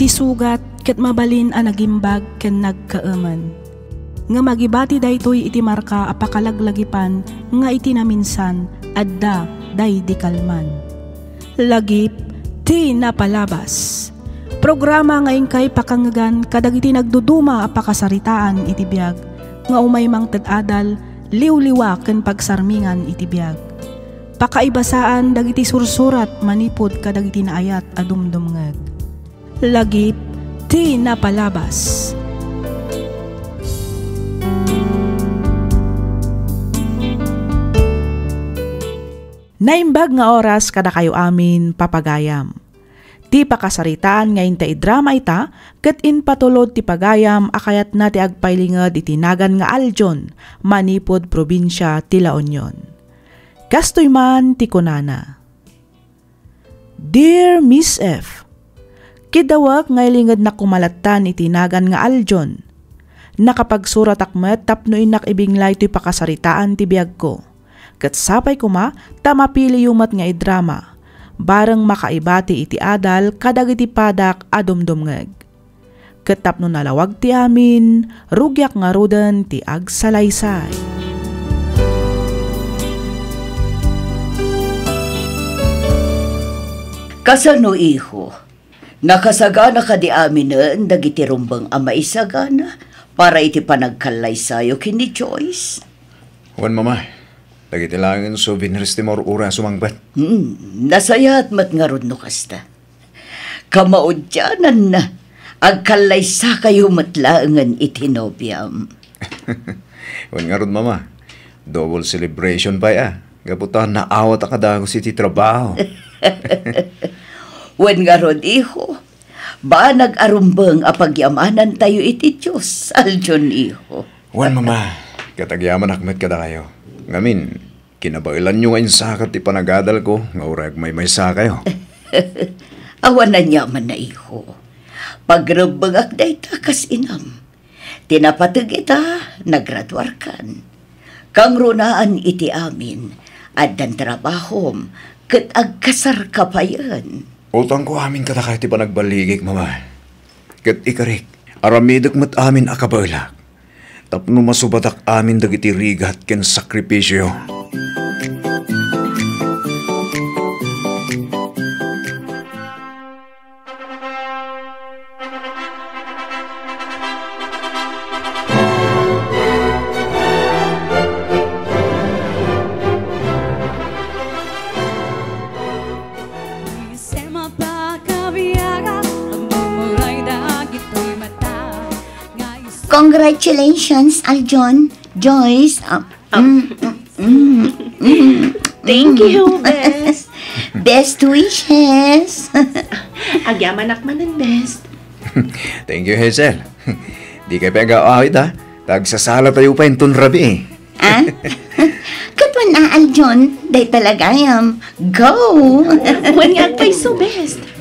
iti sugat ket mabalin a nagimbag ken nagkaaman. Nga magibati daytoy iti marka a pakalaglagipan nga iti naminsan adda day di kalman. Lagip ti napalabas. Programa ngayon kay pakangagan kadagiti nagduduma a pakasaritaan iti biag nga umaymang ted-adal liwliwa ken pagsarmingan iti biag. Pakaibasaan dagiti sursurat manipod kadagiti naayat a dumdumngeg. Lagip ti napalabas. Naimbag nga oras kada kayo amin papagayam. Ti pakasaritaan ngayon ta idrama ita, ket in patulod ti pagayam akayat na ti agpailingad itinagan nga aljon, manipod probinsya ti La Union. Kastoy man ti kunana. Dear Miss F, kidawak nga ilingad na kumalatan itinagan nga aljon. Nakapagsurat akmet tapno inak ibinglay ti pakasaritaan ti biag ko. Ket sapay kuma, tamapili yumat nga idrama. Bareng makaibati iti adal, kadagiti padak adumdumngeg. Ket tapno nalawag ti amin, rugyak nga ruden ti agsalaysay. Kasano iho, nakasagana ka di amin dagiti rumbang ama isagana, para iti panagkalaysayo kini Joyce. Wan mama. Dagiti langin souvenirs ti mor ura sumangbat. Nasayat mat nga rod no kasta. Kamaudyanan na, agkalaysa kayo matlaangan iti nobyam. Wan nga rod mama, double celebration pa ya. Gaputan na awat akadagos iti trabaho. Wan nga rod iho, ba nag-arumbang apagyamanan tayo iti Diyos, aljon iho. Wan mama, katagyaman akmet kada kayo. Ngamin, kinabailan nyo ngayon sakat ipanagadal ko, nga urag may kayo. Awan na nyaman na iho. Pagrabagak day takas inam. Tinapatag ita, nagradwar kan. Kang runaan iti amin, adan trabahom, ket agkasar kapayan. Utang ko amin katakay ti panagbaligik, mama. Ket ikarik, aramidok mat amin akabalak. Tapno masubatak amin dagiti rigat ken sakripisyo. Congratulations, Aljon, Joyce. Thank you, best. Best wishes. Agyaman akmanan, best. Thank you, Hazel. Di kayo pag-aawit ha. Tagsasala tayo pa intun rabi Ah? Katwan na, Aljon. Day talaga yam. Go! Wan nga pa'y so best.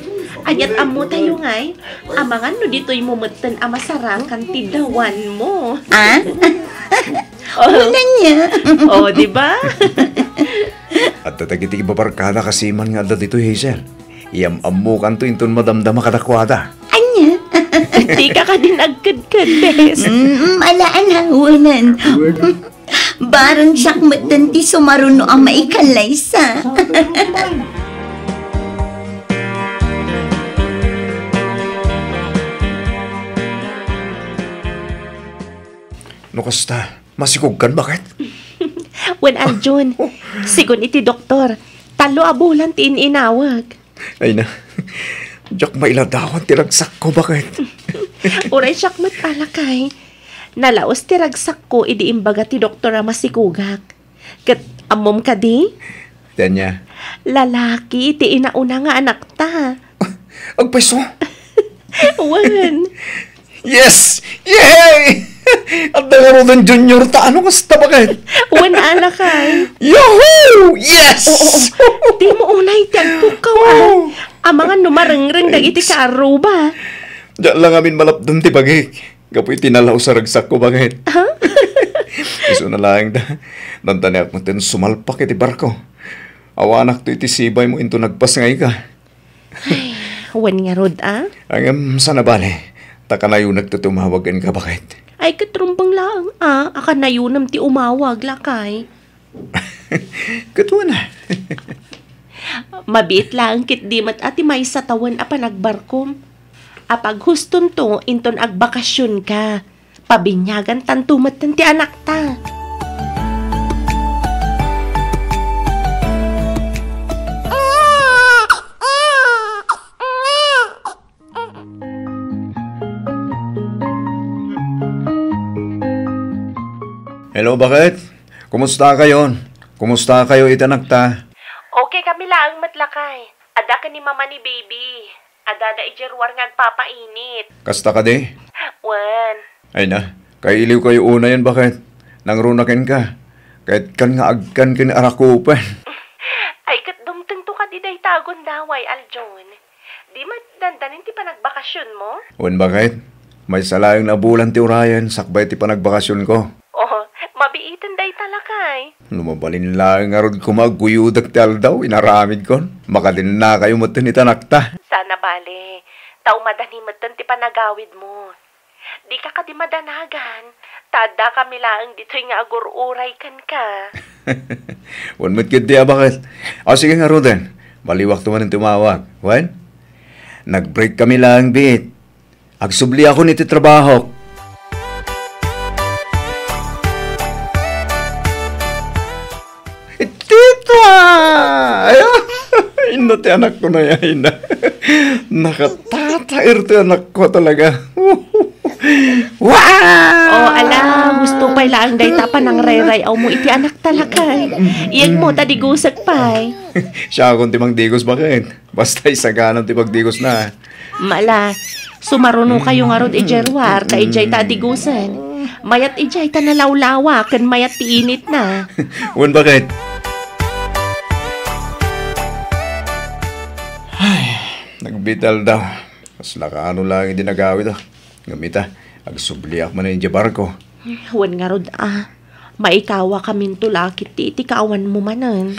Anyat amo tayo ngay, amangan no dito'y mumutan amasarakan tidawan mo. Ah? Wala niya. Diba? At tatagiti babarkada kasiman nga adda dito, Hazel. Iyam-amu kanto intun madamdama kadakwada. Anya? Di ka din agkad-kad, best. Malaan hawanan. Barang siyak matanti sumaruno ang maikalay-sa. No kasta, masikog kan bakit? Wen Aljon, sigon iti doktor, talo abulan ti inawag. Ay na, diyak mailadawan tiragsak ko bakit? Uray siyak matalakay. Nalaos tiragsak ko idi imbaga ti doktor a masikugak. Kat amom ka di? Tanya. Lalaki ti inauna nga anak ta. Agpeso? Wen. Yes! Yay! At nangaroon junior ta, ano kasta bakit? Wen alakay. Yahoo! Yes! Oo. Di mo unay tiyagpukaw. Amangan numarengreng dag iti kaaruba. Diyan lang amin malapdun ti bagik. Kapoy tinalaw sa ragsak ko bakit? Huh? Iso na lang da. Nantanak mo tin sumalpak iti barko. Awanak to iti sibay mo into nagpas ngay ka. Ay, Wan nga rod, Ang sana bale, taka na yung nagtutumawagan ka, bakit? Ay, katrumbang lang, Aka na yun ti umawag, lakay. Katuwa na. Mabit lang kit di mat ati may sa tawan a panagbarkom. Apag huston to, inton agbakasyon ka. Pabinyagan tantumat ti anak ta. Hello, bakit? Kumusta kayo? Kumusta kayo itanakta? Okay kami lang matlakay. Ada ka ni mama ni baby. Ada da ijerwar nga agpapainit. Kasta ka di? Wan. Ay na, kailiw kayo una yan, bakit? Nangrunakin ka. Kahit kan nga agkan kin arakupan. Ay kat dumtento ka di day tagon daway, Aljon. Di dandanin ti panagbakasyon mo? Wan, bakit? May salayang na bulan ti Urayan, sakbay ti panagbakasyon ko. Oh, mabiitan day talakay. Lumabalin lang nga ron kumaguyudak ti aldaw, inaramid kon. Makadin na kayo matan itanakta. Sana bale, tao madani matan ti panagawid mo. Di ka di madanagan, tada kami lang dito'y nga agur-uray kan ka. Wan mo't kid diya, bakit? O sige nga Roden, baliwak tuman ang tumawag. Wan? Nag-break kami lang, bit. Agsubli ako niti trabaho. Tita! Ayun! Ino ti anak ko na yan. Nakatatair ti anak ko talaga. Wow! Oh, ala, gusto pa'y lang day tapan ng reray aw mo iti anak talakay. Iyag mo tadigusag pa'y. Siya akong timang digos, bakit? Basta isaganang timang digos na. Mala, sumaruno kayo nga rod ijerwar, ta ijay tadigusan. Mayat ijay ta nalawlawa, kan mayat tiinit na. Wan, bakit? Nagbital daw. Mas nakaano lang yung dinagawid daw. Gamita, agsubliak man na yung barko. Wan nga rod maikawa kamin tulakit ti kawan mo manan.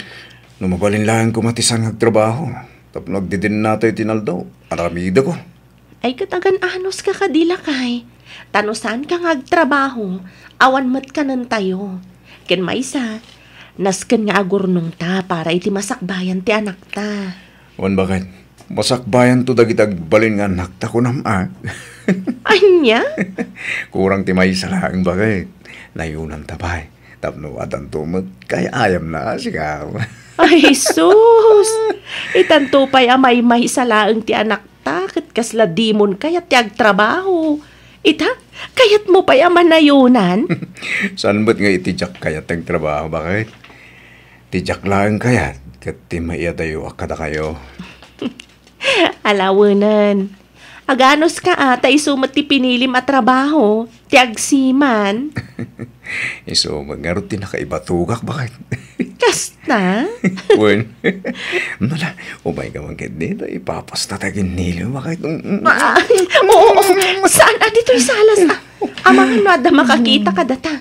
Numabalin lang kumatisan nagtrabaho. Tapos nagdidin nato yung tinaldaw. Aramida ko. Ay katagan anos ka kadila kay. Tanusan ka ngagtrabaho, awan mat ka nan tayo. Ken maysa, nasken nga agurnong ta para iti masakbayan ti anak ta. Wan, bakit? Masakbayan to dagitag balin nga nakta ko nama. Anya? Kurang ti may salang, bakit? Nayunan tabay. Tapno atan tumot, kaya ayam na sigaw. Ay sus! Itanto pa'y amay-may salaang ti anak ta, kat kasla dimon kayat ti agtrabaho. Ita, kayat mo pa'y amanayunan? Saan ba't nga itijak kayat ang trabaho, bakit? Tijak lang kayat, kat ti maiadayo akada kayo. Alawanan. Aganos ka tay sumat ti pinilim at trabaho, ti agsiman. Iso, magngaro ti nakaibatuгak, bakit? Kasta? Wen, nala, umay ka man kit dito, ipapasta tagin nilo, bakit? Oo, saan dito'y salas? Amangan no, ada makakita ka data.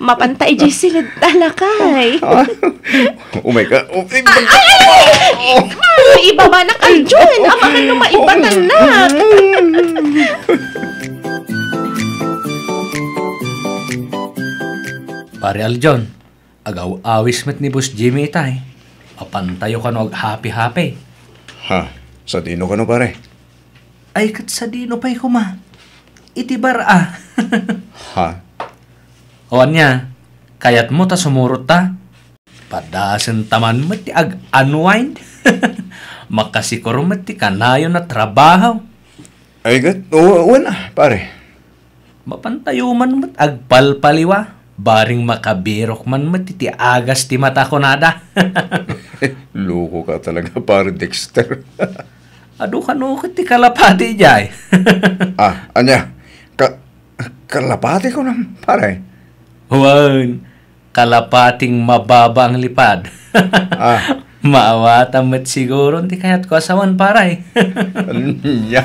Mapantay jay silid talakay. Umay ka. Ibaba na kayo dyan. Amangan no, maibatan na. Pare Aljon, agaw-awis met ni Boss Jimmy itay. Apantayo ka no happy-happy. Ha? Sa dino ka no, pare? Ay, kat sa dino pa'y kuma. Itibar Ha? O niya, kayat mo ta sumurot ta. Padasan taman mo ti ag-unwind. Makasikur mo ti kanayo na trabaho. Ay, gat, wala, pare. Mapantayo man mo agpalpaliwa. Baring makabirok man mo ti agas ti mata ko nada. Loko ka talaga, pare Dexter. Ado ka no ti kalapati jay. Anya, kalapati ko na, pare. Huwag, kalapating mababa ang lipad. Maawata mo't siguro, hindi kaya't ko asawan paray. Anya.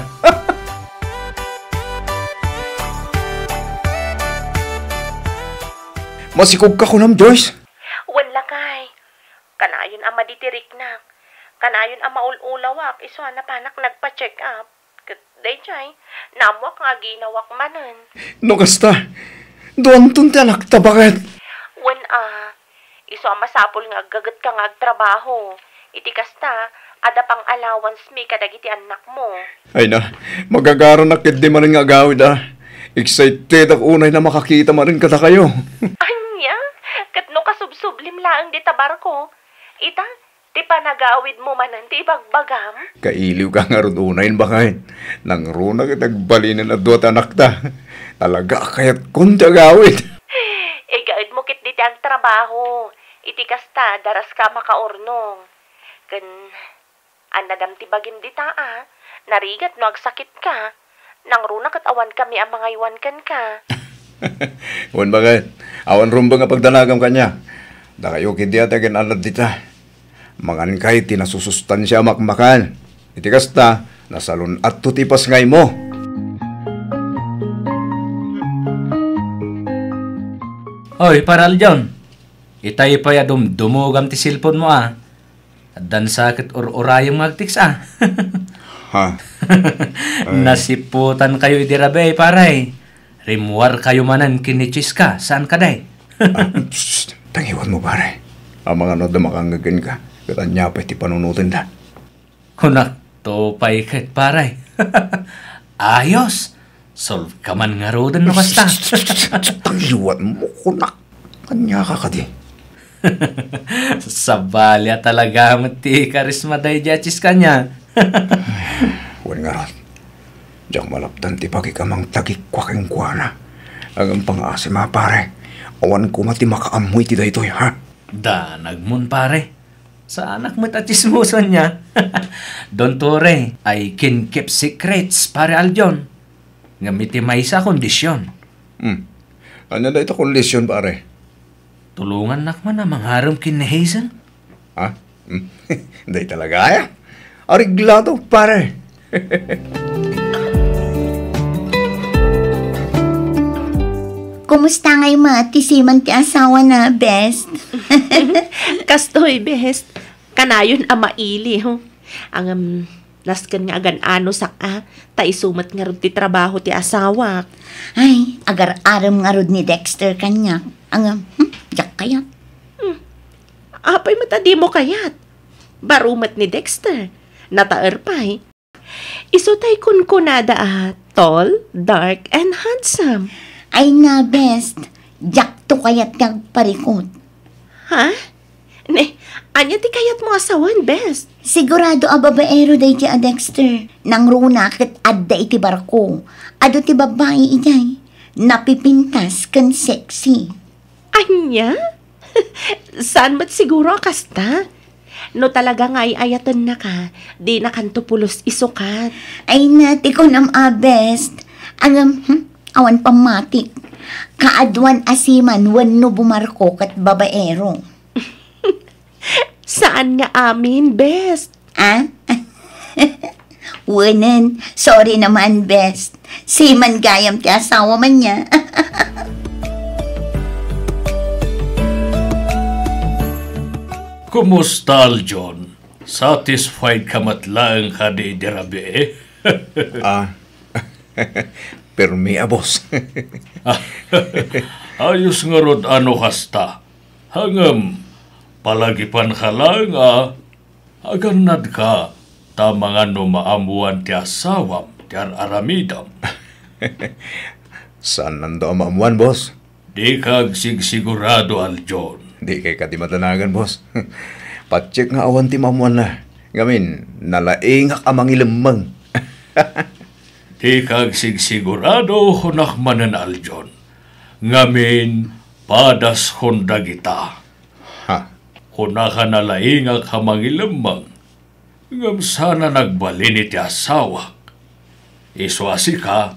Masikog ka ko nam, Joyce. Wala kay. Kanayon ama ditirik na. Kanayon ang maululawak, iso na panak nagpa-check up. Kat day chay, namwak nga ginawak manan. No kasta, doon tunti anak ta bakit? Wen iso ang masapol nga gagat ka nga agtrabaho. Iti kasta, ada pang allowance mi kadagiti anak mo. Ay na, magagaro na kid di man nga gawid Excited ako unay na makakita man rin kada kayo. Anya, kat no kasubsublim laang di tabar ko. Ita, ti panagawid mo manan ti bagbagam. Kailiw ka nga ron unay bakit? Nang runa kitagbalinin na duwat anak ta. Talaga kayat kunti agawid. Gaid mo kit diti ang trabaho. Iti kasta, daras ka makaornong. Kan, anadam ti bagim dita narigat no agsakit ka. Nang runa kat awan kami ang mga iwan kan ka. Wan bakit? Awan rumba nga pagdanagam kanya. Da kayo kiti atagan alad dita. Mangan kay tinasusustansya makmakan. Iti kasta, nasalun at tutipas ngay mo. Hoy, paral John. Itay pa ya dumugam ti silpon mo At dan sakit urayong magtiks Ha? Nasiputan kayo idirabe paray. Rimwar kayo manan kinichis ka. Saan ka day? Tangiwan mo pare. Ang mga nod na makangagan ka. Katanya pa iti panunutin da. Kunak, to pay ket paray. Ayos. Solve ka man nga rodan no basta. Tangiwan mo kunak. Kanya ka di. Sabalya talaga mati karisma day jachis kanya. Wan nga ron. Diyak malaptan ti pagikamang tagikwaking kuwana. Ang pang-asi mga pare. Awan ko mati makaamoy ti daytoy ha. Danagmon pare. Sa anak mo't at chismosan niya. Don Tore, I can keep secrets, pare Aljon. Ngamiti may isa kondisyon. Ano na ito kondisyon, pare? Tulungan nakman na mangharom kin ni Hazel. Ha? Hindi talaga ya. Ariglado, pare. Kumusta ngay matisiman ti asawa na, best? Kastoy, best. Kanayon ang maili, ho. Ang naskan nga agan ano sak ta isumat nga rod ti trabaho ti asawa. Ay, agar-aram nga rod ni Dexter kanya. Jak kayat. Apay matadi mo kayat. Barumat ni Dexter. Nataer pa'y. Isutay kun kunada tall, dark, and handsome. Ay na, best. Jak to kayat kag parikot. Ha? Ne, anya ti kayat mo asawan, best. Sigurado a babaero day ti a Dexter. Nang runa ket adda iti barko. Ado ti babae ijay. Napipintas kan sexy. Anya? Saan ba't siguro kasta? No talaga nga ayatan na ka, di na kanto pulos isukat. Ay nati ko nam best. Awan pamatik. Kaadwan asiman wenno bumarko kat babaero. Saan nga amin, best? Wenen, sorry naman, best. Siman gayam ti asawa man niya. Kumusta, Aljon? Satisfied ka matlaang ka di dirabe? Permi boss. Ayos nga rod ano kasta. Hangam, palagipan ka lang aganad ka. Tama nga no maamuan ti asawam, ti aramidam. Saan nando ang maamuan, boss? Di kag sigurado, Aljon. Di kay ka di matanagan, boss. Patsik nga awan ti maamuan na. Ngamin, nalaing amang ilamang. Di kag sigurado hunakmanan, Aljon. Ngamin, padas honda kita. Ha? Hunaka nalaingak hamang ilamang. Ngam sana nagbalin iti asawak. Iswasi ka,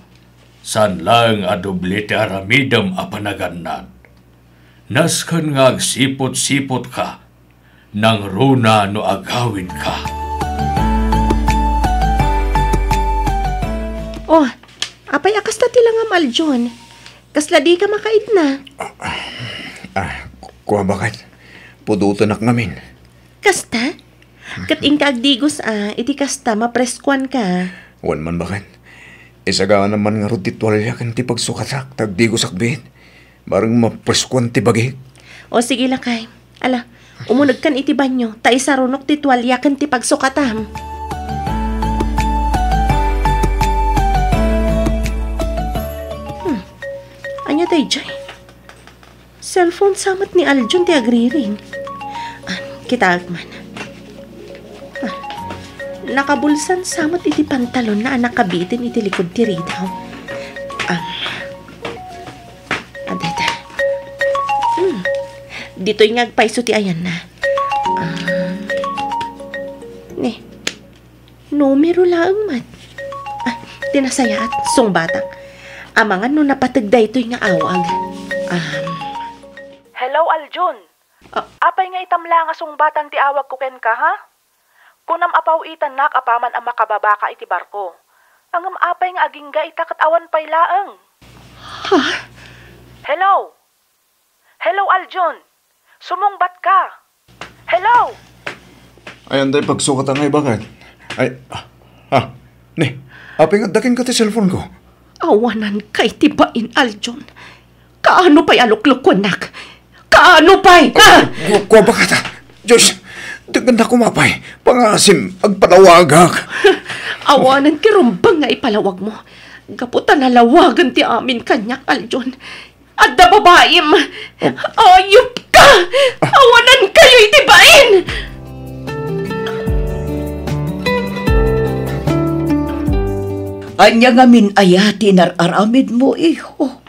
san lang adubli ti aramidam apanaganad. Naskan nga agsipot-sipot ka, nang runa no agawin ka. Oh, apay akas na tila nga Maljon. Kasla di ka makaid na. Kuha bakit? Pudutan ak ngamin. Kasta? Kat ingka agdigos iti kasta mapreskuan ka. Wan man bakan. Isaga naman nga ro titwalya kan ti pagsukatak, tagdigo sakbit. Barang mapreskuan ti bagi. O sige lakay. Ala, umunag kan iti banyo, ta isarunok ti tuwalya kan ti pagsukatam. Anya day jay. Cellphone samat ni Aljon ti agriring. Kita agman. Nakabulsan samat iti pantalon na nakabitin iti likod ti ridaw. Adeta. Dito'y ngagpaiso ti ayan na. Numero lang mat. Tinasaya at sungbatang. Amangan no napatagda ito'y nga awag. Hello, Aljon. Apay nga itamla nga sungbatang ti awag ko ken ka, ha? Kunam apaw itan nak apaman ang makababaka iti barko. Angam apay nga agingga itakat awan pay laeng. Ha? Hello? Hello, Aljon. Sumungbat ka. Hello? Ayan day pagsukat ang ibakan. Ay, apay nga dakin ka ti cellphone ko. Awanan kay tibain, Aljon. Kaano pa'y aluklok ko, nak? Kaano pa'y? Kuwa ba ka ta? Diyos, dagan na kumapay. Pangasim, agpalawagak. Awanan kirumbang nga ipalawag mo. Gaputan na lawagan ti amin kanyak, Aljon. Adda babaim. Ayop ka! Awanan kayo itibain! Anya nga minayati nararamid mo, iho.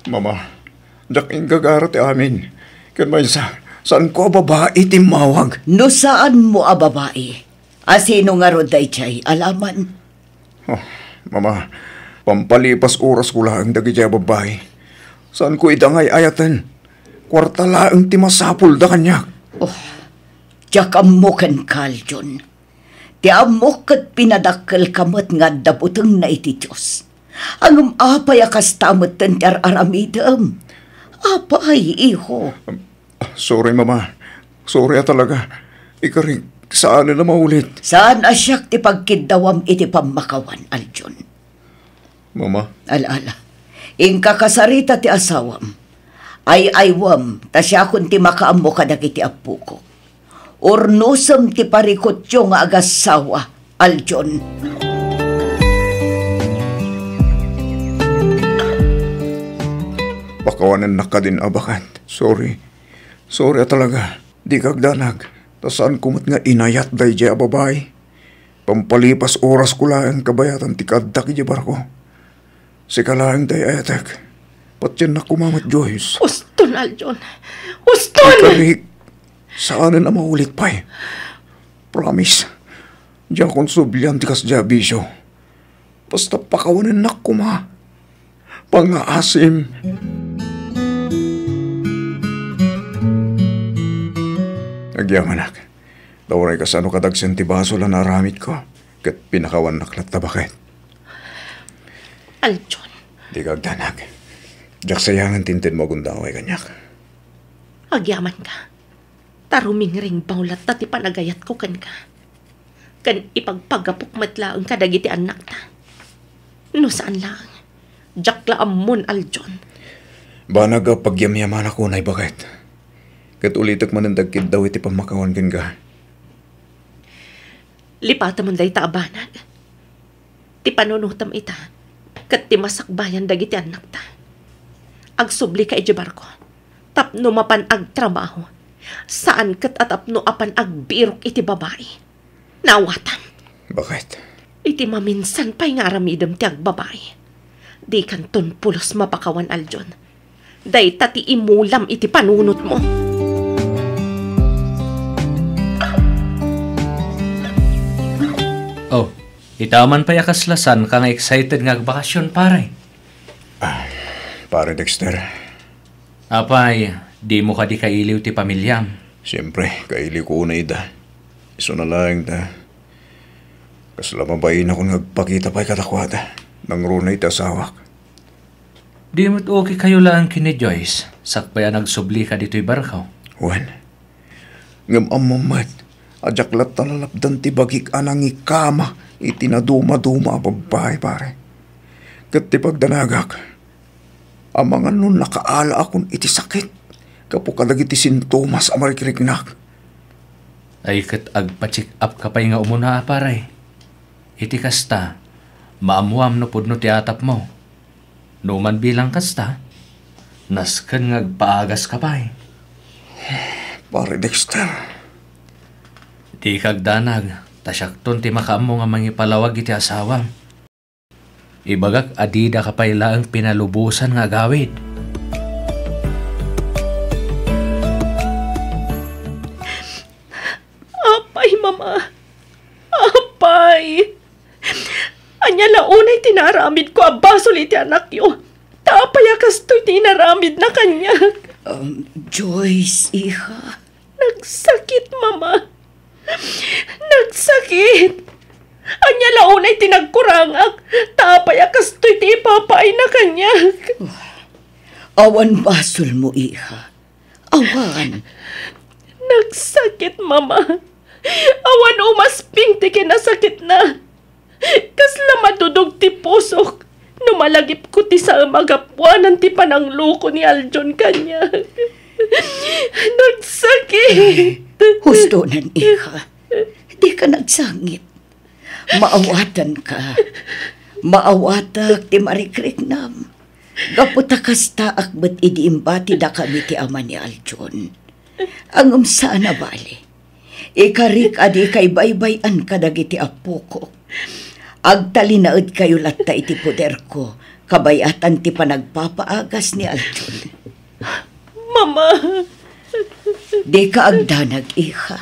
Mama, daking gagara ti amin. Kan may saan ko babae timawag? No saan mo babae? Asino nga ro day chay, alaman? Mama, pampalipas oras ko lang dagi jay babae. Saan ko idangay ayatan? Kwarta laang timasapul da kanyak. Tiyakam mo kan Aljon. Ti amok kat pinadakkel kamot nga dabuteng na iti Diyos. Ang apay akas tamot tentar aramidam. Apay, iho. Sorry, Mama. Sorry talaga. Ikaring, saan na maulit? Saan asyak ti pagkidawam iti pamakawan, Aljon? Mama? Ala. Ingka kasarita ti asawam. Ay aywam, tasya kun ti makaammo kadag iti apu ko. Ornosem ti parikotyo nga agasawa, Aljon. Pakawanan na ka din abakan. Sorry. Sorry talaga. Di kagdanag. Tasaan kumot nga inayat day jay ababay. Pampalipas oras ko lang kabayatan ti kaddak iti barko. Sika lang day ayatek. Patyan na kumamat Joyce. Uston, Aljon. Uston! Ikarik. Saan na maulit pa eh? Promise. Diyan kong sublihan ti kasya bisyo. Basta pakawanan na kuma. Pangaasim. Nagyang anak. Dawaray ka sa ano kadagsan ti baso lang naramit ko. Kat pinakawan naklat na bakit. Aljon. Di kagdanag. Diyak sayangan tintin mo gundaway kanyak. Agyaman ka. Taruming ring baulat na ti panagayat ko kan ka. Kan ipagpagapok matlaang kadagiti anak ta. No saan lang. Diyak laam mon, Aljon. Ba nagapagyamyaman ako na bakit? Kat ulitak man ang dagkid daw iti pamakawan kan ka. Lipata man day taabanag. Ti panunutam ita. Kat ti masakbayan dagiti anak ta. Agsubli ka iti barko. Tapno mapan agtrabaho. Saan kat atapno apan agbirok iti babae. Nawatan. Bakit? Iti maminsan pa'y nga aramidam ti agbabae. Di kanton pulos mapakawan, Aljon. Day tati imulam iti panunot mo. Oh, itaman pa yakaslasan ka nga excited nga bakasyon, pare. Pare Dexter. Apay, di mo ka di kailiw ti pamilyam. Siyempre, kaili ko una ida. Iso na lang da. Kaslamabayin ako nagpakita pa'y katakwada. Nang runa ita asawak. Di mo't okay kayo lang kini Joyce. Sakpaya nagsubli ka dito'y barkaw. Juan, ngam amamat. Ajaklat talalapdan ti bagik anang ikama iti naduma-duma a babae pare. Kat ti pagdanagak, amangan nun nakaala akon iti sakit kapo kadag iti sintomas a marikiriknak. Ay kat agpa-check up ka pa'y nga umuna pare. Iti kasta, maamuam no pudno ti atap mo. Numan bilang kasta, nasken nga agpaagas ka pa'y. Pare Dexter, Di kagdanag, tasyakton ti makaamo nga mangipalawag iti asawam. Ibagak adida ka pa'y laang pinalubusan nga gawid. Apay, mama. Apay. Anya launay tinaramid ko abasol iti anak yo. Tapay akastoy tinaramid na kanya. Joyce, iha. Nagsakit, mama. Nagsakit. Anya launay tinagkurangak. Tapay akastoy ti ipapay na kanya. Awan basol mo, iha. Awan. Nagsakit, mama. Awan umasping ti kinasakit na. Kasla madudog ti pusok. Numalagip ko ti sa magapuanan ti panangluko ni Aljon kanya. Nagsakit. Hustonan, iha. Di ka nagsangit. Maawatan ka. Maawatak ti marikriknam. Gaputa kasta akbat idi imbati da kami ti ama ni Aljon. Ang umsaan na bali. Ikarik adi kay baybayan kadagiti apo ko. Agtalinaad kayo latta iti poder ko. Kabayatan ti panagpapaagas ni Aljon. Mama. Di ka agdanag, iha.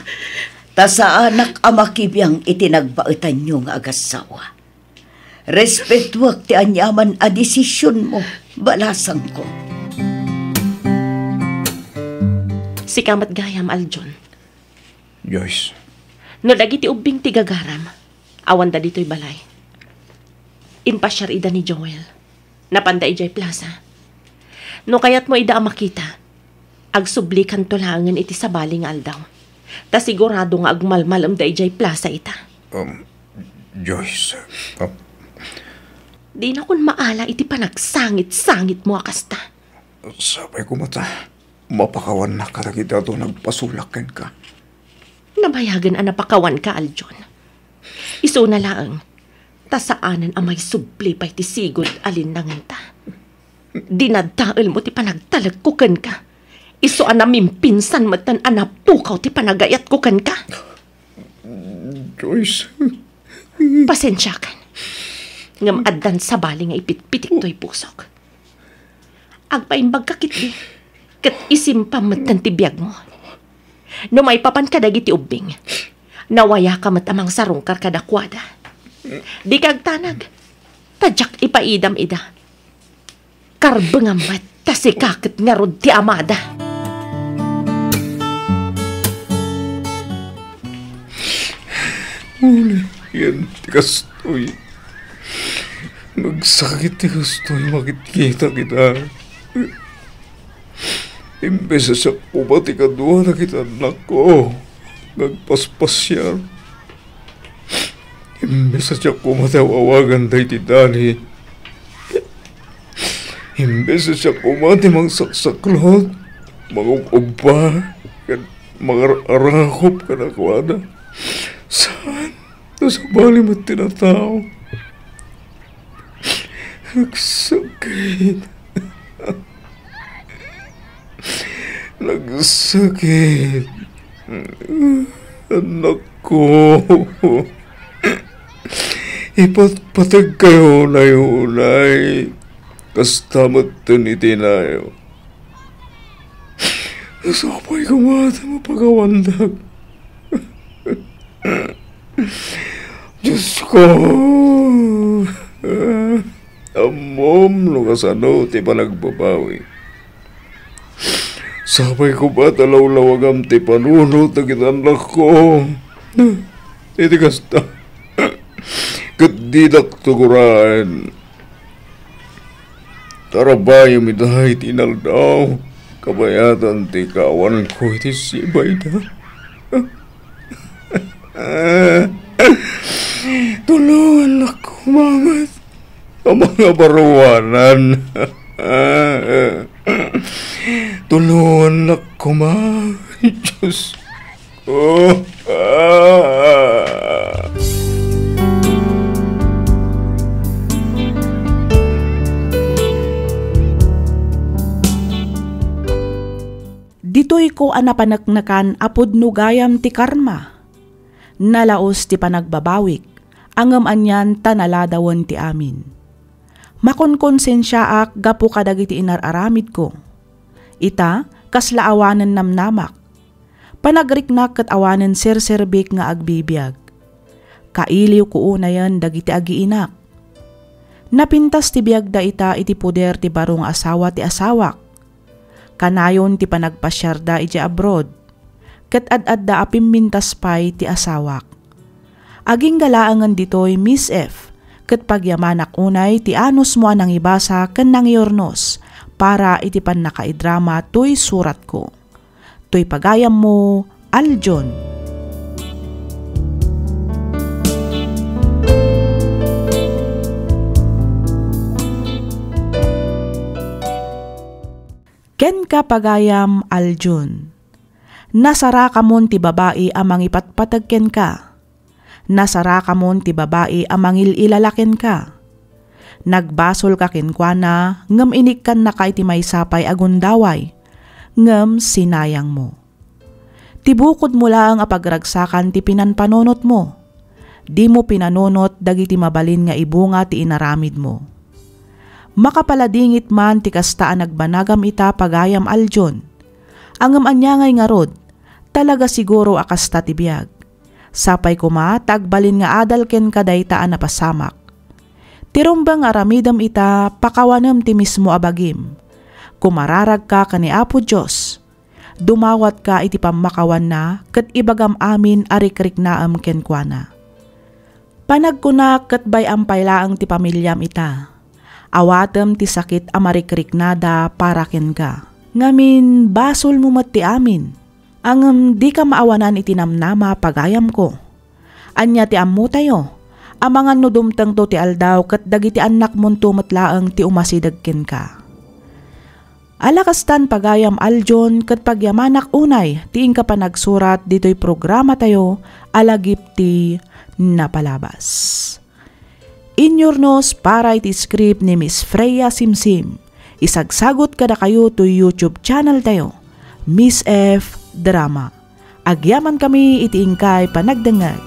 Ta sa anak amakibiyang itinagbaetan nyo nga agasawa. Respetuak ti anyaman a desisyon mo, balasang ko. Si kamat gayam, Aljon. Joyce, No dagiti ubing ti gagaram, awan da dito'y balay. Impasyar ida ni Joel. Napanda ijay plaza. No kayat mo ida makita, agsublikan tulangan iti sabaling aldaw. Ta sigurado nga agmalmalam da ijay plaza ita. Joyce, Di na kun maala iti panagsangit-sangit mo akasta. sabay ko mata, mapakawan na katakita to nagpasulakan ka. Namayagan ang napakawan ka, Aljon. Iso na laang, tasaanan ang may subli pa'y ti sigod alin nangan ta. Dinadaal mo ti panagtalagkukan ka. Iso ang namimpinsan matan anapukaw ti panagayat kukan ka. Joyce, Pasensya kan. Ngam addan sa bali nga ipitpitik to'y pusok. Agpaimbag kakit di. Kat isimpamatan ti biyag mo. No may papan ka dagiti ubing. Nawaya ka matamang sarungkar kadakwada. Di kagtanag. Tadyak ipaidam ida. Karbengamat tasi kakit nga rod ti amada. yan, tikastoy. Nagsakit tikastoy, makikita kita. Imbes sa pumati ka doon na kita anak ko. Nagpaspas siya. Imbes sa kumatawawagan tayo ti Dani. Imbes sa kumati mang saksaklot. Mag-uba. Mga arakop ka na kuwada. Saan? Nasa bali mo tinatao. Nagsakit. Nagsakit. Anak ko. Ipatpatag kayo na ulay. Kastamat tuniti na yun. Nasapay ko mata mapagawandag. Diyos ko. Amom lugasano ti panagbabawi. Sabay ko ba talaw-lawagam ti panunod na kitanak ko. Iti kasta. Kadidak tuguran. Tarabayo midahay tinaldaw. Kabayatan ti kawan ko iti sibay na. Tulungan ako, mangat. Ang mga baruanan. Tulungan ako, mangat. Diyos ko. Ditoy ko anapanaknakan apod nugayam ti karma. Nalaos ti panagbabawik, angam anyan tanaladawan ti amin. Makonkonsensyaak gapu kadagiti inararamid ko. Ita, kasla awanan namnamak. Panagriknak kat awanan serserbik nga agbibiyag. Kailiw ko unayan dagiti agiinak. Napintas ti biyag da ita iti puder ti barong asawa ti asawak. Kanayon ti panagpasyarda iti abroad, ket ad-adda apimmintas pay ti asawak. Aging galaangan ditoy Miss F, ket pagyamanak unay ti anos mo anang ibasa ken nangiornos, para iti pan nakaidrama toy surat ko. Toy pagayam mo, Aljon. Ken ka pagayam Aljon. Nasara kamon ti babae amang ipatpatag ken ka. Nasara kamon ti babae amang ililalaken ka. Nagbasol ka kenkwana, ngem inikkan na kay ti maysapay agundaway, ngem sinayang mo. Tibukod mo lang apagragsakan ti pinanpanonot mo. Di mo pinanonot dagiti mabalin nga ibunga ti inaramid mo. Makapaladingit man ti kastaan nagbanagam ita pagayam Aljon. Angam anyangay nga rod, talaga siguro akasta ti biyag. Sapay kuma tagbalin nga adal ken kadaytaan na pasamak. Tirumbang aramidam ita pakawanam ti mismo abagim. Kumararag ka kani Apo Diyos. Dumawat ka iti pamakawan na ket ibagam amin arikrik naam kenkwana. Panagkunak ket bay ampaylaang ti pamilyam ita. Awatem ti sakit amarikrik nada para ken ka. Ngamin basol mo mat ti amin. Angem di ka maawanan iti namnama pagayam ko. Anya ti ammo tayo. Amangan no dumteng to ti aldaw ket dagiti anak mon tumetlaeng ti umasidag ken ka. Alakastan pagayam Aljon ket pagyamanak unay tiing ka panagsurat ditoy programa tayo alagipti napalabas. Inyornos para iti script ni Miss Freya Simsim. Isagsagot kada kayo to YouTube channel tayo, Miss F Drama. Agyaman kami iti ingkay panagdengag.